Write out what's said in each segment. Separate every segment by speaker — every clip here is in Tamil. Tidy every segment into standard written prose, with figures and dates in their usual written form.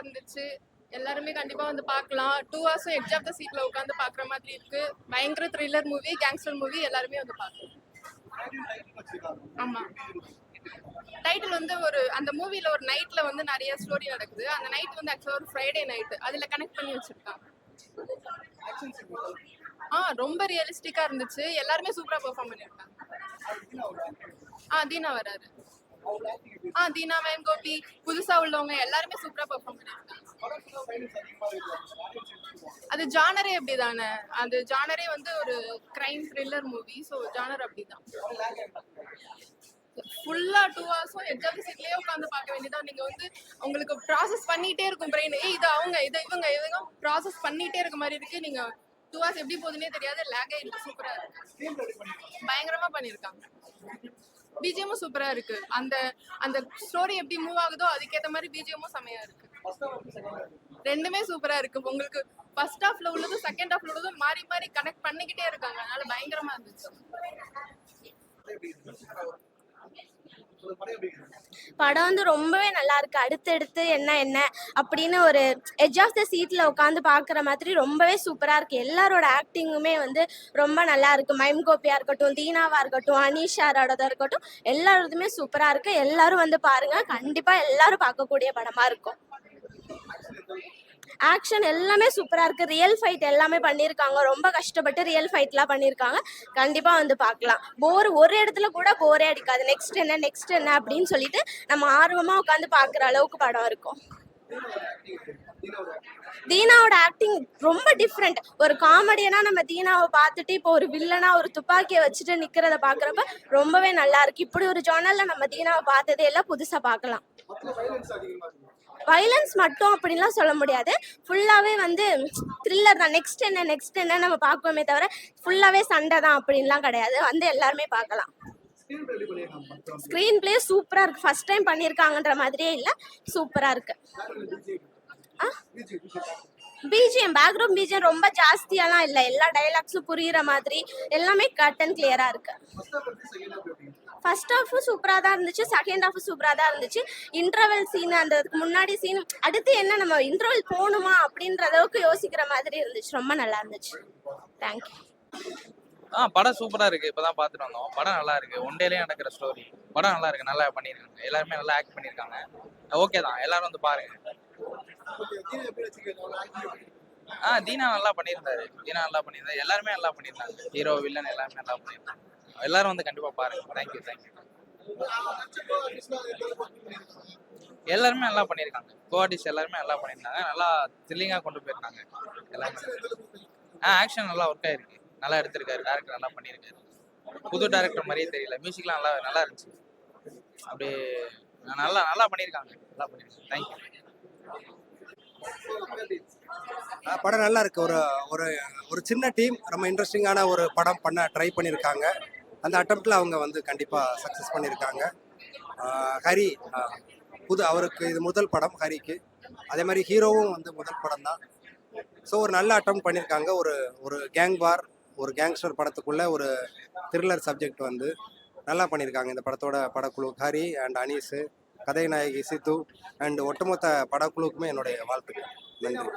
Speaker 1: இருந்துச்சு. எல்லாருமே கண்டிப்பா வந்து பார்க்கலாம். 2 ஹார்ஸும் எட்ஜ் ஆஃப் த சீட்ல உட்காந்து பார்க்குற மாதிரி இருக்கு. பயங்கர த்ரில்லர் மூவி, கேங்ஸ்டர் மூவி எல்லாருமே வந்து பார்க்கலாம். ஆமா. டைட்டில் வந்து அந்த மூவில ஒரு நைட்ல வந்து நிறைய ஸ்டோரி நடக்குது. அந்த நைட் வந்து ஆக்சுவலா ஒரு ஃப்ரைடே நைட். அதுல கனெக்ட் பண்ணி வச்சிருக்காங்க. ரொம்ப ரியலிஸ்டிக்கா இருந்துச்சு. எல்லாருமே சூப்பரா பெர்ஃபார்ம் பண்ணிருக்காங்க. தீனா வராரு. தீனா, மேம், கோபி, புதுசா உள்ளவங்க எல்லாருமே சூப்பரா பெர்ஃபார்ம் பண்ணிருக்காங்க. அது ஜானரே அப்படிதானே. அது ஜானரே வந்து ஒரு crime thriller movie. So genre அப்படிதான். ஃபுல்லா 2 ஹார்ஸும் எட்ஜ் ஆஃப் தி சீட்லயே உட்காந்து பார்க்க வேண்டியதான். நீங்க வந்து உங்களுக்கு ப்ராசஸ் பண்ணிட்டே இருக்கும் பிரெயின். இது அவங்க இது இவங்க ப்ராசஸ் பண்ணிட்டே இருக்க மாதிரி இருக்கு. நீங்க 2 ஹார்ஸ் எப்படி போகுதுன்னே தெரியாது. லேகே இல்லை. சூப்பரா இருக்கு. பயங்கரமா பண்ணிருக்காங்க. பிஜிஎம்மும் சூப்பரா இருக்கு. அந்த அந்த ஸ்டோரி எப்படி மூவ் ஆகுதோ அதுக்கேற்ற மாதிரி பிஜிஎம்மும் செமையா இருக்கு. ரெண்டுமே சூப்பரா இருக்கு. உங்களுக்கு ஃபர்ஸ்ட் ஹாஃப்ல உள்ளதும் செகண்ட் ஹாஃப்ல உள்ளதும் மாறி மாறி கனெக்ட் பண்ணிக்கிட்டே இருக்காங்க. அதனால பயங்கரமா இருந்துச்சு.
Speaker 2: படம் வந்து ரொம்பவே நல்லா இருக்கு. அடுத்தடுத்து என்ன அப்படின்னு ஒரு எட்ஜ் ஆஃப் த சீட்ல உட்காந்து பார்க்குற மாதிரி ரொம்பவே சூப்பரா இருக்கு. எல்லாரோட ஆக்டிங்குமே வந்து ரொம்ப நல்லா இருக்கு. மைம் கோபியா இருக்கட்டும், தீனாவா இருக்கட்டும், அனீஷாரோடதா இருக்கட்டும், எல்லாருதுமே சூப்பரா இருக்கு. எல்லாரும் வந்து பாருங்க. கண்டிப்பா எல்லாரும் பார்க்கக்கூடிய படமா இருக்கும். ஆக்ஷன் எல்லாமே சூப்பரா இருக்கு. ரியல் ஃபைட் எல்லாமே பண்ணியிருக்காங்க. ரொம்ப கஷ்டப்பட்டு ரியல் ஃபைட்லாம் பண்ணியிருக்காங்க. கண்டிப்பா வந்து பார்க்கலாம். ஒரு இடத்துல கூட போரே அடிக்காது. நெக்ஸ்ட் என்ன அப்படின்னு சொல்லிட்டு நம்ம ஆர்வமா உட்காந்து பார்க்குற அளவுக்கு படம் இருக்கும். தீனாவோட ஆக்டிங் ரொம்ப டிஃப்ரெண்ட். ஒரு காமெடியனா நம்ம தீனாவை பார்த்துட்டு இப்போ ஒரு வில்லனா ஒரு துப்பாக்கியை வச்சுட்டு நிக்கிறத பாக்குறப்ப ரொம்பவே நல்லா இருக்கு. இப்படி ஒரு ஜானல்ல நம்ம தீனாவை பார்த்ததே எல்லாம் புதுசா பார்க்கலாம். வைலன்ஸ் மட்டும் அப்படின்லாம் சொல்ல முடியாது. ஃபுல்லாவே வந்து த்ரில்லர் தான். நெக்ஸ்ட் என்ன நம்ம பார்க்கவே தவிர ஃபுல்லாவே சண்டை தான் அப்படின்லாம் கிடையாது. வந்து எல்லாருமே பார்க்கலாம். ஸ்கிரீன் பிளே சூப்பரா இருக்கு. ஃபர்ஸ்ட் டைம் பண்ணியிருக்காங்கன்ற மாதிரியே இல்லை, சூப்பரா இருக்கு. பிஜிஎம் பேக்ரவுண்ட் பிஜிஎம் ரொம்ப ஜாஸ்தியாலாம் இல்லை. எல்லா டைலாக்ஸும் புரியுற மாதிரி எல்லாமே கட் அண்ட் கிளியரா இருக்கு. ஃபர்ஸ்ட் ஹாஃப் சூப்பரா தான் இருந்துச்சு. செகண்ட் ஹாஃப் சூப்பரா தான் இருந்துச்சு. இன்டர்வல் சீன், அந்த முன்னாடி சீன், அடுத்து என்ன நம்ம இன்டர்வல் போகணுமா அப்படின்ற அளவுக்கு யோசிக்கிற மாதிரி இருந்துச்சு. ரொம்ப நல்லா இருந்துச்சு. தேங்க்யூ.
Speaker 3: படம் சூப்பரா இருக்கு. இப்பதான் பாத்துட்டு வந்தோம். படம் நல்லா இருக்கு. ஒன் டேலயே நடக்கிற ஸ்டோரி. படம் நல்லா இருக்கு. நல்லா பண்ணிருக்காங்க. எல்லாருமே நல்லா ஆக்ட் பண்ணிருக்காங்க. ஓகே தான். எல்லாரும் வந்து பாருங்க. தீனா நல்லா பண்ணியிருந்தாரு. எல்லாருமே நல்லா பண்ணியிருந்தாங்க. ஹீரோ, வில்லன் எல்லாருமே நல்லா பண்ணியிருந்தாங்க. எல்லாரும் வந்து கண்டிப்பா பாருங்க. தேங்க்யூ. எல்லாருமே நல்லா பண்ணியிருக்காங்க. கோஆர்டிஸ்ட் எல்லாருமே நல்லா பண்ணியிருந்தாங்க. நல்லா த்ரில்லிங்கா கொண்டு போயிருக்காங்க எல்லாருமே. ஆக்ஷன் நல்லா ஒர்க் ஆயிருக்கு. நல்லா எடுத்திருக்காரு. டேரக்டர் நல்லா பண்ணியிருக்காரு. புது டேரக்டர் மாதிரியே தெரியல. மியூசிக்லாம் நல்லா இருந்துச்சு. அப்படியே நல்லா பண்ணியிருக்காங்க. தேங்க்யூ.
Speaker 4: படம் நல்லா இருக்கு. ஒரு ஒரு ஒரு சின்ன டீம் ரொம்ப இன்ட்ரெஸ்டிங்கான ஒரு படம் பண்ண ட்ரை பண்ணியிருக்காங்க. அந்த அட்டம்ப்டில் அவங்க வந்து கண்டிப்பாக சக்ஸஸ் பண்ணியிருக்காங்க. ஹரி அவருக்கு இது முதல் படம் ஹரிக்கு. அதே மாதிரி ஹீரோவும் வந்து முதல் படம் தான். ஸோ ஒரு நல்ல அட்டம் பண்ணியிருக்காங்க. ஒரு கேங் வார், ஒரு கேங்ஸ்டர் படத்துக்குள்ள ஒரு த்ரில்லர் சப்ஜெக்ட் வந்து நல்லா பண்ணியிருக்காங்க. இந்த படத்தோட படக்குழு ஹரி அண்ட் அனீஸு, கதைநாயகி சித்து அண்ட் ஒட்டுமொத்த படக்குழுவுக்குமே என்னுடைய வாழ்த்துக்கள். நன்றி.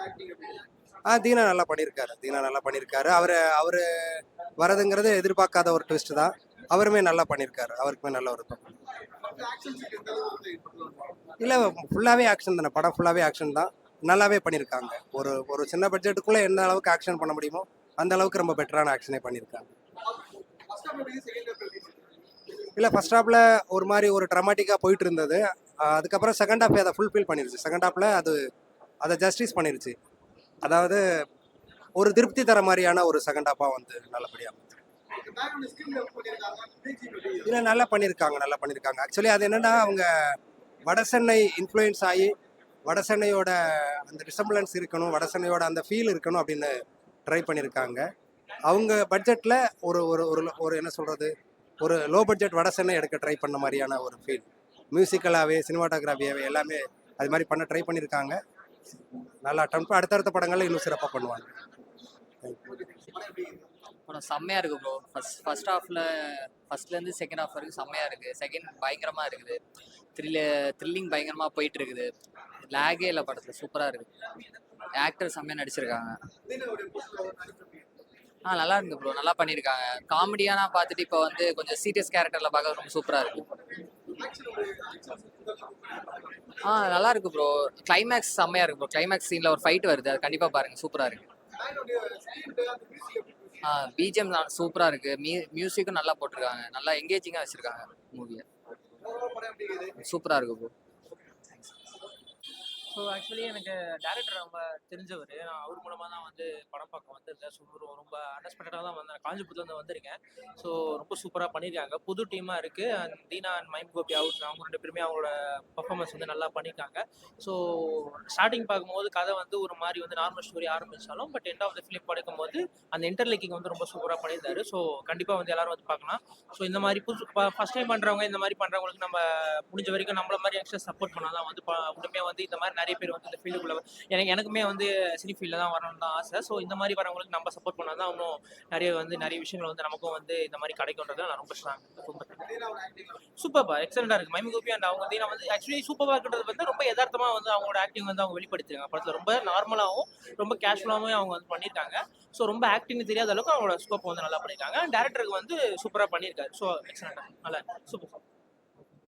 Speaker 4: தீனா நல்லா பண்ணியிருக்காரு. அவர் வரதுங்கிறது எதிர்பார்க்காத ஒரு ட்விஸ்ட் தான். அவருமே நல்லா பண்ணியிருக்காரு. அவருக்குமே நல்ல ஒரு இல்லை, ஃபுல்லாகவே ஆக்ஷன் தானே. படம் ஃபுல்லாகவே ஆக்ஷன் தான். நல்லாவே பண்ணியிருக்காங்க. ஒரு சின்ன பட்ஜெட்டுக்குள்ளே எந்த அளவுக்கு ஆக்ஷன் பண்ண முடியுமோ அந்த அளவுக்கு ரொம்ப பெட்டரான ஆக்ஷனே பண்ணியிருக்காங்க. இல்லை, ஃபர்ஸ்ட் ஹாஃபில் ஒரு மாதிரி ஒரு ட்ராமாட்டிக்காக போயிட்டு இருந்தது. அதுக்கப்புறம் செகண்ட் ஹாஃப் அதை ஃபுல்ஃபில் பண்ணிருச்சு. செகண்ட் ஹாஃபில் அதை ஜஸ்டிஸ் பண்ணிருச்சு. அதாவது ஒரு திருப்தி தர மாதிரியான ஒரு செகண்ட் ஹாஃபாக வந்து நல்லபடியாக இல்லை நல்லா பண்ணியிருக்காங்க. ஆக்சுவலி அது என்னென்னா, அவங்க வடசென்னை இன்ஃப்ளூயன்ஸ் ஆகி வடசென்னையோட அந்த ரிசம்பிளன்ஸ் இருக்கணும், வடசென்னையோட அந்த ஃபீல் இருக்கணும் அப்படின்னு ட்ரை பண்ணியிருக்காங்க. அவங்க பட்ஜெட்டில் ஒரு ஒரு என்ன சொல்கிறது, ஒரு லோ பட்ஜெட் வடசென்னை எடுக்க ட்ரை பண்ண மாதிரியான ஒரு ஃபீல். மியூசிக்கலாகவே சினிமாட்டோகிராஃபியாகவே எல்லாமே அது மாதிரி பண்ண ட்ரை பண்ணியிருக்காங்க. நல்லா அட்டம். அடுத்தடுத்த படங்களில் இன்னும் சிறப்பாக பண்ணுவாங்க.
Speaker 5: படம் செம்மையாக இருக்குது ப்ரோ. ஃபர்ஸ்ட்லேருந்து செகண்ட் ஹாஃப் வரைக்கும் செம்மையாக இருக்குது. செகண்ட் பயங்கரமாக இருக்குது. த்ரில்லிங் பயங்கரமாக போயிட்டு இருக்குது. லேகே இல்லை படத்தில் சூப்பராக இருக்கு. ஆக்டர் செம்மையாக நடிச்சிருக்காங்க. நல்லா இருக்கு ப்ரோ, நல்லா பண்ணியிருக்காங்க. காமெடியான பார்த்துட்டு இப்போ வந்து கொஞ்சம் சீரியஸ் கேரக்டரில் பார்க்க ரொம்ப சூப்பராக இருக்கு. நல்லா இருக்கு ப்ரோ. கிளைமேக்ஸ் செம்மையாக இருக்கு ப்ரோ. கிளைமேக்ஸ் சீனில் ஒரு ஃபைட் வருது, அது கண்டிப்பாக பாருங்க, சூப்பராக இருக்கு. பிஜிஎம் சூப்பராக இருக்கு. மியூசிக்கும் நல்லா போட்டிருக்காங்க, நல்லா எங்கேஜிங்காக வச்சிருக்காங்க மூவியை. சூப்பராக இருக்கு ப்ரோ.
Speaker 6: ஸோ ஆக்சுவலி எனக்கு டேரக்டர் ரொம்ப தெரிஞ்சவர். நான் அவர் மூலமாக தான் வந்து படம் பார்க்க வந்திருந்தேன். ஸோ ரொம்ப அன்எக்ஸ்பெக்டடாக தான் வந்தேன். காஞ்சிபுரத்துலேருந்து வந்திருக்கேன். ஸோ ரொம்ப சூப்பராக பண்ணியிருக்காங்க. புது டீமாக இருக்குது. And Dheena and mime Gopi அவங்க 2 பேருமே அவங்களோட பர்ஃபார்மன்ஸ் வந்து நல்லா பண்ணியிருக்காங்க. ஸோ ஸ்டார்டிங் பார்க்கும்போது கதை வந்து ஒரு மாதிரி வந்து நார்மல் ஸ்டோரி ஆரம்பித்தாலும் but end of the film படிக்கும்போது அந்த இன்டர்லிங்கிங் வந்து ரொம்ப சூப்பராக பண்ணியிருந்தாரு. ஸோ கண்டிப்பாக வந்து எல்லாரும் வந்து பார்க்கலாம். ஸோ இந்த மாதிரி ஃபஸ்ட் டைம் பண்ணுறவங்க, இந்த மாதிரி பண்ணுறவங்களுக்கு நம்ம முடிஞ்ச வரைக்கும் நம்மள மாதிரி எக்ஸ்ட்ரா சப்போர்ட் பண்ணால் தான் வந்து உண்மையாக வந்து இந்த மாதிரி நிறைய பேர் வந்து இந்த ஃபீல்டுக்குள்ள எனக்குமே வந்து சினி ஃபீல்டில் தான் வரணும்னு தான் ஆசை. ஸோ இந்த மாதிரி வரவங்களுக்கு நம்ம சப்போர்ட் பண்ணால் தான் இன்னும் நிறைய விஷயங்கள் வந்து நமக்கும் வந்து இந்த மாதிரி கிடைக்கும்ன்றதை நான் ரொம்ப சூப்பர்பா எக்ஸலண்டாக இருக்குது. மைம் கோபி அண்ட் அவங்க வந்து நான் வந்து ஆக்சுவலி சூப்பராக இருக்குன்றது வந்து ரொம்ப யதார்த்தமாக வந்து அவங்களோட ஆக்டிங் வந்து அவங்க வெளிப்படுத்திருக்காங்க படத்தில். ரொம்ப நார்மலாகவும் ரொம்ப கேஷுவலாகவும் அவங்க வந்து பண்ணியிருக்காங்க. ஸோ ரொம்ப ஆக்டிங் தெரியாத அளவுக்கு அவங்களோட ஸ்கோப் வந்து நல்லா பண்ணியிருக்காங்க. டேரக்டருக்கு வந்து சூப்பராக பண்ணியிருக்காரு. ஸோ எக்ஸலண்டாக நல்லா சூப்பர்.